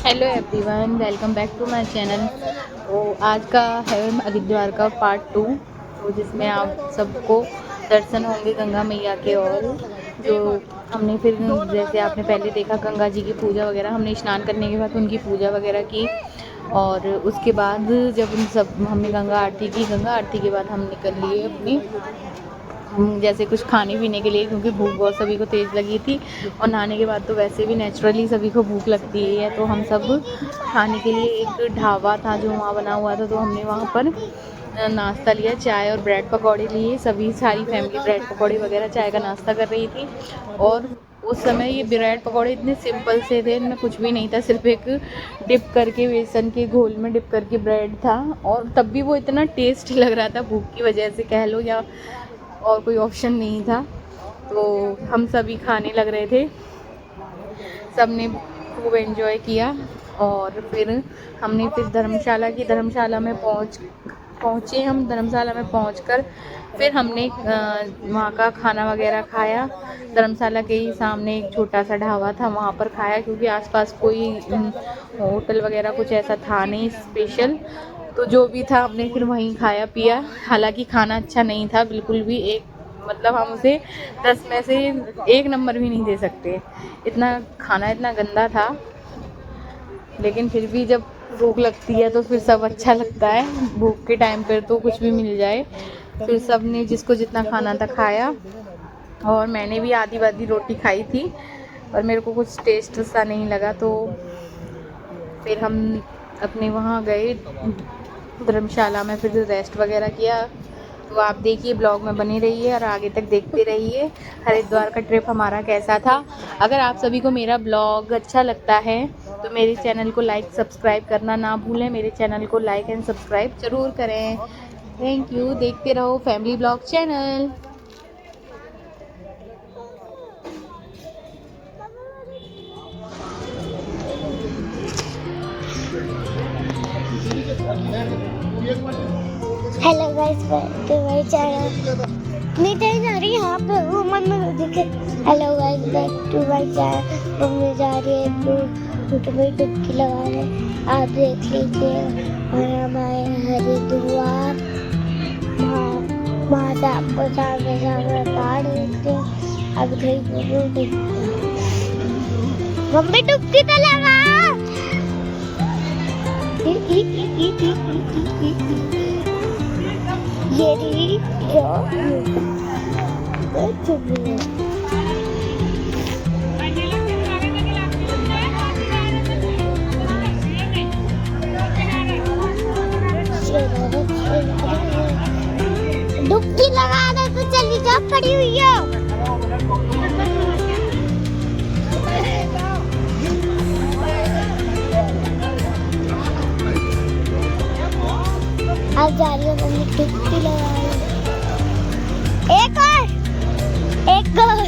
Hello everyone, welcome back to my channel. तो आज का है हरिद्वार का पार्ट 2, तो जिसमें आप सबको दर्शन होंगे गंगा मैया के। और जो हमने फिर जैसे आपने पहले देखा गंगा जी की पूजा वगैरह, हमने स्नान करने के बाद उनकी पूजा वगैरह की। और उसके बाद जब हमने गंगा आरती की, गंगा आरती के बाद हम निकल लिए अपनी जैसे कुछ खाने पीने के लिए, क्योंकि भूख बहुत सभी को तेज़ लगी थी। और नहाने के बाद तो वैसे भी नेचुरली सभी को भूख लगती है। तो हम सब खाने के लिए एक ढाबा था जो वहाँ बना हुआ था, तो हमने वहाँ पर नाश्ता लिया, चाय और ब्रेड पकौड़े लिए। सारी फैमिली ब्रेड पकौड़े वगैरह चाय का नाश्ता कर रही थी। और उस समय ये ब्रेड पकौड़े इतने सिंपल से थे, इनमें कुछ भी नहीं था, सिर्फ एक डिप करके बेसन के घोल में डिप करके ब्रेड था। और तब भी वो इतना टेस्टी लग रहा था, भूख की वजह से कह लो या और कोई ऑप्शन नहीं था। तो हम सभी खाने लग रहे थे, सब ने खूब एंजॉय किया। और फिर हमने धर्मशाला में पहुँचे। हम धर्मशाला में पहुंचकर फिर हमने वहाँ का खाना वगैरह खाया। धर्मशाला के ही सामने एक छोटा सा ढाबा था, वहाँ पर खाया, क्योंकि आसपास कोई होटल वगैरह कुछ ऐसा था नहीं स्पेशल। तो जो भी था हमने फिर वहीं खाया पिया। हालांकि खाना अच्छा नहीं था बिल्कुल भी, मतलब हम उसे 10 में से 1 नंबर भी नहीं दे सकते, इतना खाना इतना गंदा था। लेकिन फिर भी जब भूख लगती है तो फिर सब अच्छा लगता है, भूख के टाइम पर तो कुछ भी मिल जाए। फिर सब ने जिसको जितना खाना था खाया, और मैंने भी आधी रोटी खाई थी, और मेरे को कुछ टेस्ट सा नहीं लगा। तो फिर हम अपने वहाँ गए धर्मशाला में, फिर रेस्ट वगैरह किया। तो आप देखिए, ब्लॉग में बने रहिए और आगे तक देखते रहिए हरिद्वार का ट्रिप हमारा कैसा था। अगर आप सभी को मेरा ब्लॉग अच्छा लगता है तो मेरे चैनल को लाइक सब्सक्राइब करना ना भूलें। मेरे चैनल को लाइक एंड सब्सक्राइब ज़रूर करें। Thank you. देखते रहो family blog channel. Hello guys, welcome to my channel. नहीं कहीं जा रही है, यहाँ पे हूँ, मन में दिखे। Hello guys, back to my channel. Mummy जा रही है तो मैं डुबकी लगा रहे, आप देख लीजिए। और हमारे हरिद्वार वहाँ से आपको सामने पहाड़ दिखते हैं। अब गई मम्मी डुबकी तो लगा। ये रही डुबकी लगा दे तो चली जा, पड़ी हुई है। अब जा रही है मम्मी डुबकी लगा रही है। एक और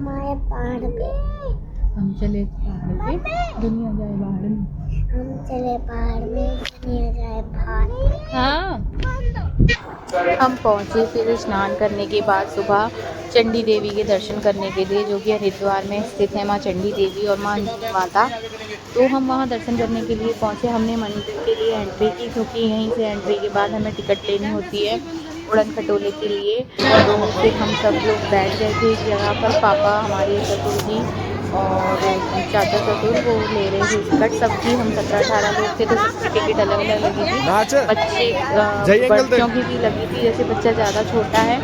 हम आए पहाड़ पे। हम चले पहाड़ पे, दुनिया जाए बाहर में। हम चले पहाड़ में, दुनिया जाए पहाड़ पे। हाँ, हम पहुँचे फिर स्नान करने के बाद सुबह चंडी देवी के दर्शन करने के लिए, जो कि हरिद्वार में स्थित है माँ चंडी देवी और माँ अंजनी माता। तो हम वहाँ दर्शन करने के लिए पहुँचे। हमने मंदिर के लिए एंट्री की, क्योंकि यहीं से एंट्री के बाद हमें टिकट लेनी होती है उड़न खटोले के लिए। तो फिर हम सब लोग बैठ गए थे एक जगह पर। पापा हमारे ससुर जी और चाचा ससुर वो ले रहे थे टिकट सबकी। हम 17-18 लोग थे, तो सबकी टिकट अलग अलग लगी थी। बच्चे बच्चों की भी लगी थी, जैसे बच्चा ज़्यादा छोटा है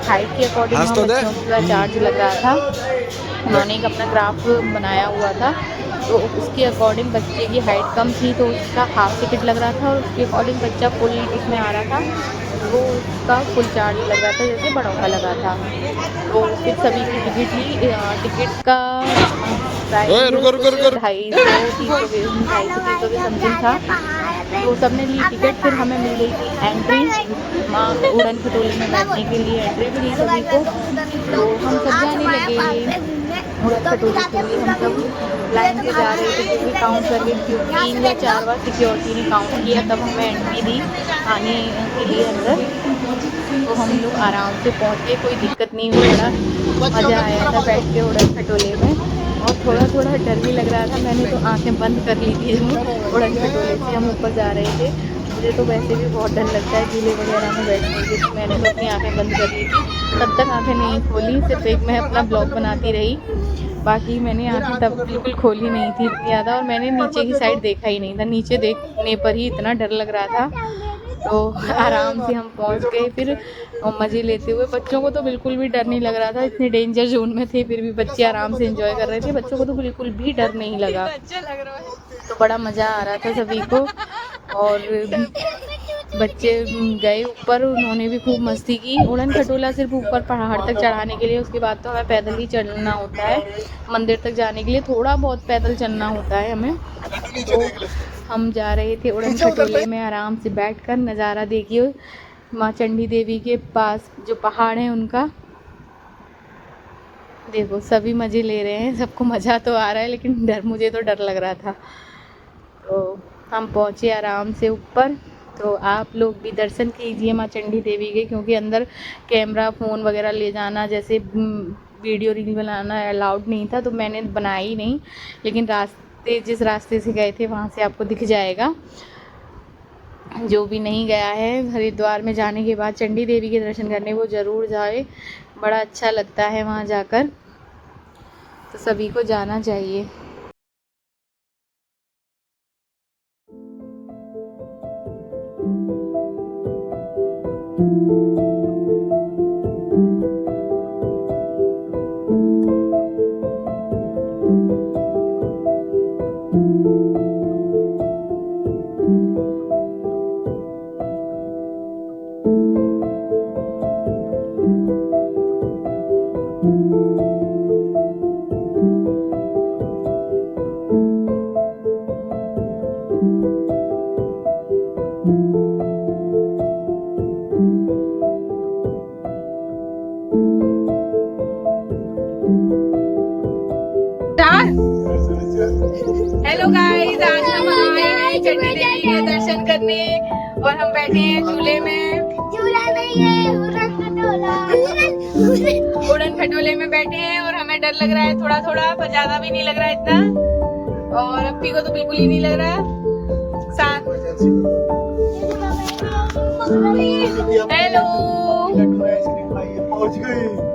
हाइट के अकॉर्डिंग वहाँ बच्चों का चार्ज लग रहा था। उन्होंने एक अपना ग्राफ बनाया हुआ था, तो उसके अकॉर्डिंग बच्चे की हाइट कम थी तो उसका हाफ टिकट लग रहा था, और उसके अकॉर्डिंग बच्चा फुल उसमें आ रहा था वो उसका फुल चार्ज लग रहा था, जैसे बड़ों का लगा था। तो फिर सभी की टिकट ली। टिकट का प्राइस 250-300 के समथिंग था। तो सबने ली टिकट। फिर हमें मिल गई थी एंट्री माँ उड़न खटोले में बैठने के लिए। एंट्री मिली सभी को, तो हम सब जाने लगे उड़न खटोले के लिए। हम सब लाइन से जा रहे थे, क्योंकि काउंट करके 3 या 4 बार सिक्योरिटी ने काउंट किया, तब हमें एंट्री दी आने के लिए अंदर। तो हम लोग आराम से पहुँचे, कोई दिक्कत नहीं हुई। बड़ा मज़ा आया था बैठ के उड़न खटोले में, और थोड़ा थोड़ा डर भी लग रहा था। मैंने तो आंखें बंद कर ली थी उड़न खटोले से हम ऊपर जा रहे थे। मुझे तो वैसे भी बहुत डर लगता है झूले वगैरह में बैठने के, तो मैंने तो अपनी आंखें बंद कर ली थी। तब तक आंखें नहीं खोली, सिर्फ एक मैं अपना ब्लॉग बनाती रही, बाकी मैंने आंखें तब बिल्कुल खोली नहीं थी इतनी ज़्यादा। और मैंने नीचे की साइड देखा ही नहीं था, नीचे देखने पर ही इतना डर लग रहा था। तो आराम से हम पहुंच गए फिर, और मज़े लेते हुए। बच्चों को तो बिल्कुल भी डर नहीं लग रहा था, इतने डेंजर जोन में थे, फिर भी बच्चे आराम से एंजॉय कर रहे थे। बच्चों को तो बिल्कुल भी डर नहीं लगा, तो बड़ा मज़ा आ रहा था सभी को। और बच्चे गए ऊपर, उन्होंने भी खूब मस्ती की। उड़न खटोला सिर्फ ऊपर पहाड़ तक चढ़ाने के लिए, उसके बाद तो हमें पैदल ही चलना होता है। मंदिर तक जाने के लिए थोड़ा बहुत पैदल चलना होता है हमें। तो हम जा रहे थे उड़न खटोले में, आराम से बैठकर नज़ारा देखिए माँ चंडी देवी के पास जो पहाड़ है उनका। देखो सभी मज़े ले रहे हैं, सबको मज़ा तो आ रहा है, लेकिन मुझे तो डर लग रहा था। तो हम पहुँचे आराम से ऊपर। तो आप लोग भी दर्शन कीजिए माँ चंडी देवी के, क्योंकि अंदर कैमरा फ़ोन वगैरह ले जाना, जैसे वीडियो रील बनाना अलाउड नहीं था, तो मैंने बनाई नहीं। लेकिन जिस रास्ते से गए थे वहाँ से आपको दिख जाएगा। जो भी नहीं गया है हरिद्वार में जाने के बाद चंडी देवी के दर्शन करने, वो ज़रूर जाए, बड़ा अच्छा लगता है वहाँ जाकर। तो सभी को जाना चाहिए। हेलो गाइस, आज हम आए हैं चंडी देवी के दर्शन करने, और हम बैठे हैं झूले में। झूला नहीं है, उड़न खटोला। उड़न खटोले में बैठे हैं, और हमें डर लग रहा है थोड़ा थोड़ा, पर ज्यादा भी नहीं लग रहा है इतना। और अप्पी को तो बिल्कुल ही नहीं लग रहा। साथ हेलो पहुंच गई।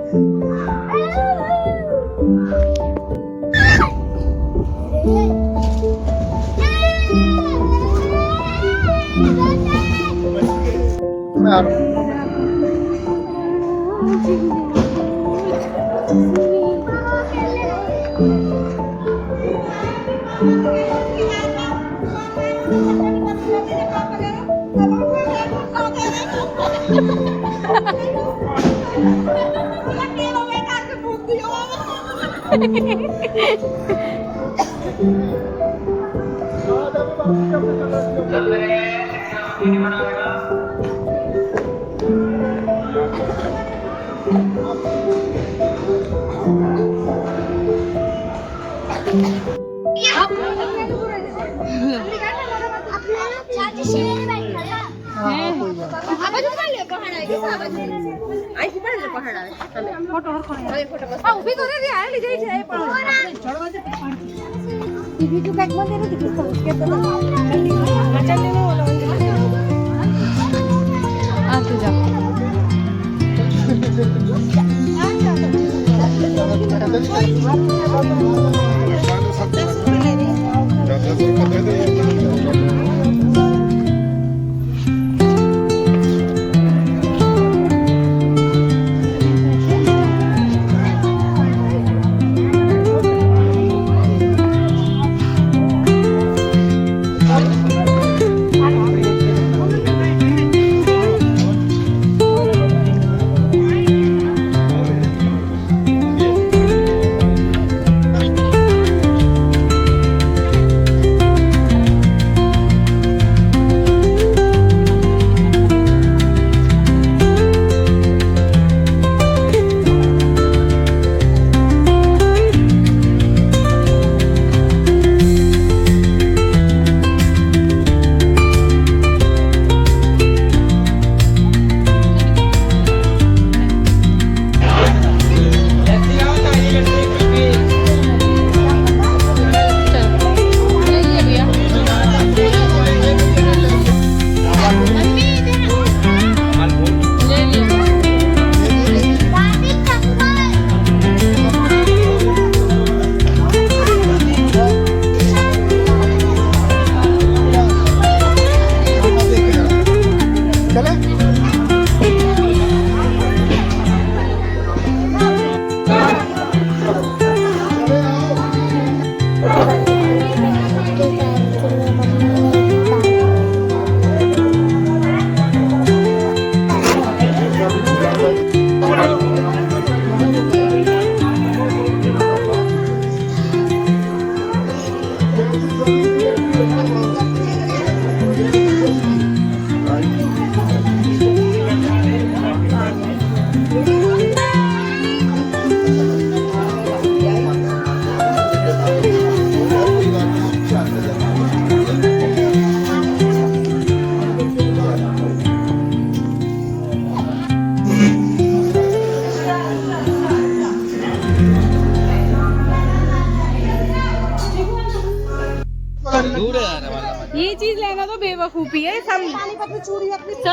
ये चीज लेना तो बेवकूफी है। सब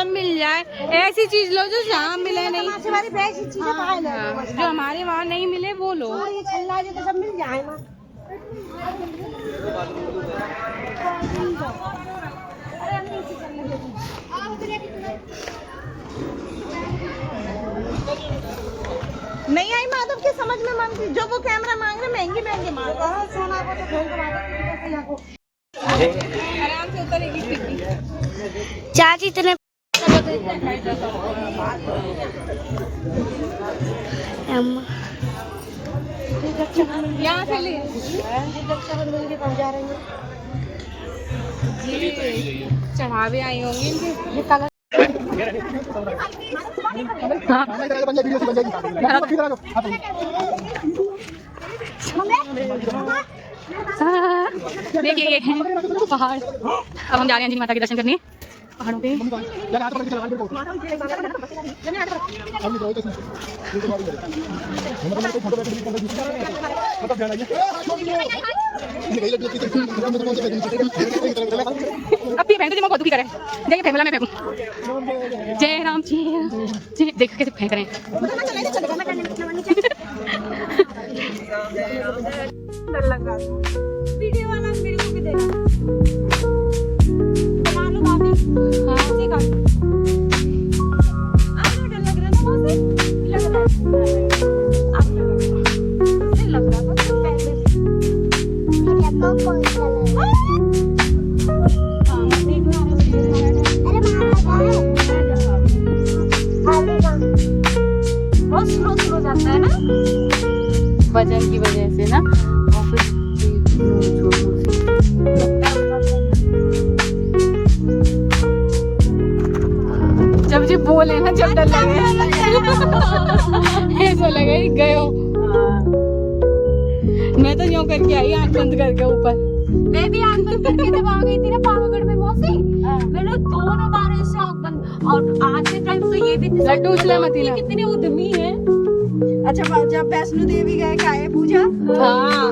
मिल जाए, ऐसी चीज लो जो जहाँ मिले नहीं। हाँ, जो हमारे वहाँ नहीं मिले वो लो। तो सब मिल जाए ना। नहीं आई माधव के समझ में मांगती, जो वो कैमरा मांग रहे महंगे महंगे मांग रहे। सोना को तो आराम से उतरेगी। चाची इतने यहाँ से ले जा रही है। चढ़ावे आई होंगी इनके। देखिए ये है पहाड़। अब हम जा रहे हैं अंजनी माता के दर्शन करने पहाड़ों पे। अब ये फेंक दो, बहुत दुखी करे। देखिए फेंकला मैं फेंकूं। जय राम जी देख कैसे फेंक रहे हैं। डर लग रहा था। वीडियो वाला मेरे को भी देना। बना लो भाभी। हाँ ठीक है। आपको डर लग रहा था वहाँ से? लग रहा है। आपको लग रहा था तो पहले। बहुत स्लो जाता है ना वजन की वजह से ना। और फिर जब जी बोले ना जब डर लगे ऐसा लगे गए हो। मैं तो यूं करके आई आंख बंद करके ऊपर। मैं भी आंख बंद करके जब आ गई थी ना पावागढ़ में मौसी, मैंने दोनों बार ऐसे आंख बंद, और आज के टाइम तो ये भी लड्डू उछला मत ही ना। कितने उद्यमी है। अच्छा जब वैष्णो देवी गए काहे पूजा हाँ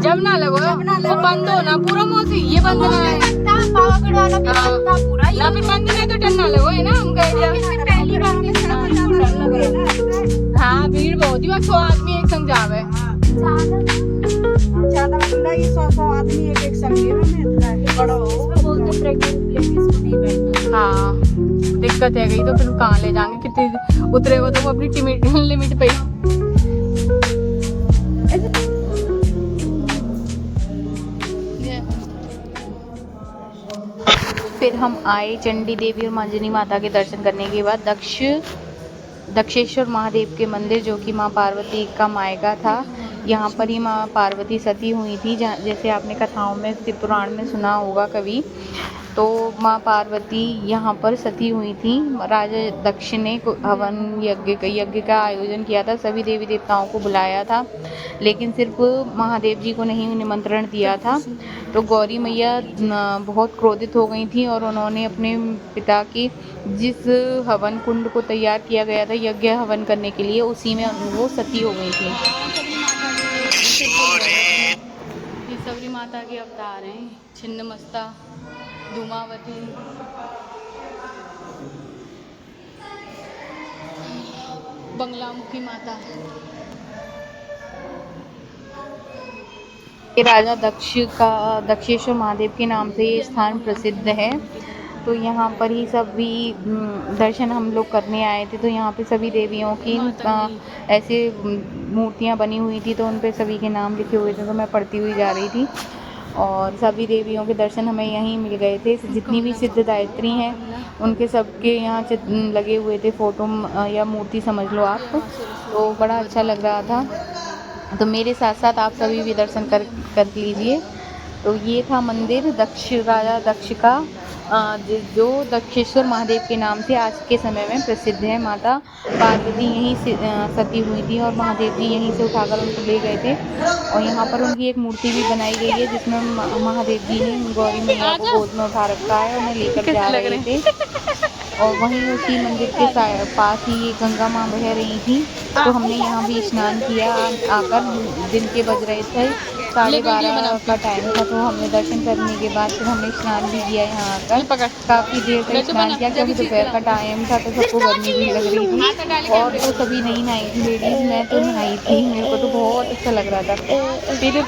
जब ना लगो तो बंद हो ना पूरा मौसी, ये बंद ना है पावागढ़ वाला भी हाँ। था पूरा ना फिर बंद नहीं तो डर ना लगो है ना, हम गए जब। पहली बार में हाँ भीड़ बहुत ही, बस 100 आदमी एक संग जावे। ज्यादा बंदा ये 100 आदमी एक संगे में बड़ा बोलते प्रेग्नेंट लेडीज को नहीं बैठना। हाँ दिक्कत है गई तो फिर कहाँ ले जाएंगे, कितनी उतरेगा तो वो अपनी लिमिट पे ही। फिर हम आए चंडी देवी और मंजनी माता के दर्शन करने के बाद दक्षेश्वर महादेव के मंदिर, जो कि माँ पार्वती का मायका था। यहाँ पर ही माँ पार्वती सती हुई थी, जैसे आपने कथाओं में शिव पुराण में सुना होगा कभी। तो माँ पार्वती यहाँ पर सती हुई थी। राजा दक्ष ने हवन यज्ञ का आयोजन किया था, सभी देवी देवताओं को बुलाया था, लेकिन सिर्फ महादेव जी को नहीं निमंत्रण दिया था। तो गौरी मैया बहुत क्रोधित हो गई थी और उन्होंने अपने पिता की जिस हवन कुंड को तैयार किया गया था यज्ञ हवन करने के लिए, उसी में वो सती हो गई थी। ये सबरी माता के अवतार हैं, छिन्नमस्ता, धूमावती, बंगलामुखी माता। ये राजा दक्षेश्वर महादेव के नाम से ये स्थान प्रसिद्ध है। तो यहाँ पर ही सभी दर्शन हम लोग करने आए थे। तो यहाँ पे सभी देवियों की ऐसे मूर्तियाँ बनी हुई थी, तो उन पे सभी के नाम लिखे हुए थे। तो मैं पढ़ती हुई जा रही थी और सभी देवियों के दर्शन हमें यहीं मिल गए थे। जितनी भी सिद्धदायत्री हैं उनके सबके यहाँ लगे हुए थे फोटो या मूर्ति समझ लो आप। तो बड़ा अच्छा लग रहा था। तो मेरे साथ साथ आप सभी भी दर्शन कर लीजिए। तो ये था मंदिर राजा दक्ष का, जो दक्षेश्वर महादेव के नाम से आज के समय में प्रसिद्ध है। माता पार्वती यहीं से सती हुई थी और महादेव जी यहीं से उठाकर उनको ले गए थे। और यहाँ पर उनकी एक मूर्ति भी बनाई गई है, जिसमें महादेव जी ने गौरी मैया को गोद में उठा रखा है और उन्हें लेकर जा रहे थे। और वहीं उसी मंदिर के पास ही ये गंगा माँ बह रही थी। तो हमने यहाँ भी स्नान किया। आकर दिन के बज रहे थे 12:30 का टाइम था। तो हमने दर्शन करने के बाद फिर हमने स्नान भी किया यहाँ आकर। काफ़ी देर तक स्नान किया क्योंकि दोपहर का टाइम था, तो सबको गर्मी भी लग रही थी। और तो सभी नहीं नहाई थी लेडीज़, मैं तो नहाई थी। मेरे को तो बहुत अच्छा लग रहा था। फिर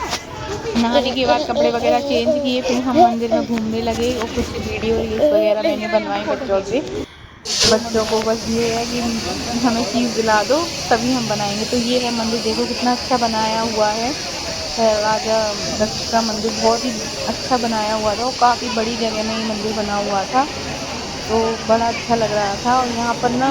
नहाने के बाद कपड़े वगैरह चेंज किए, फिर हम मंदिर में घूमने लगे और कुछ वीडियो रील्स वगैरह मैंने बनवाई बच्चों से। बच्चों को बस ये है कि हमें चीज़ दिला दो तभी हम बनाएंगे। तो ये है मंदिर, देखो कितना अच्छा बनाया हुआ है। राजा दक्ष का मंदिर बहुत ही अच्छा बनाया हुआ था और काफ़ी बड़ी जगह में ये मंदिर बना हुआ था। तो बड़ा अच्छा लग रहा था। और यहाँ पर ना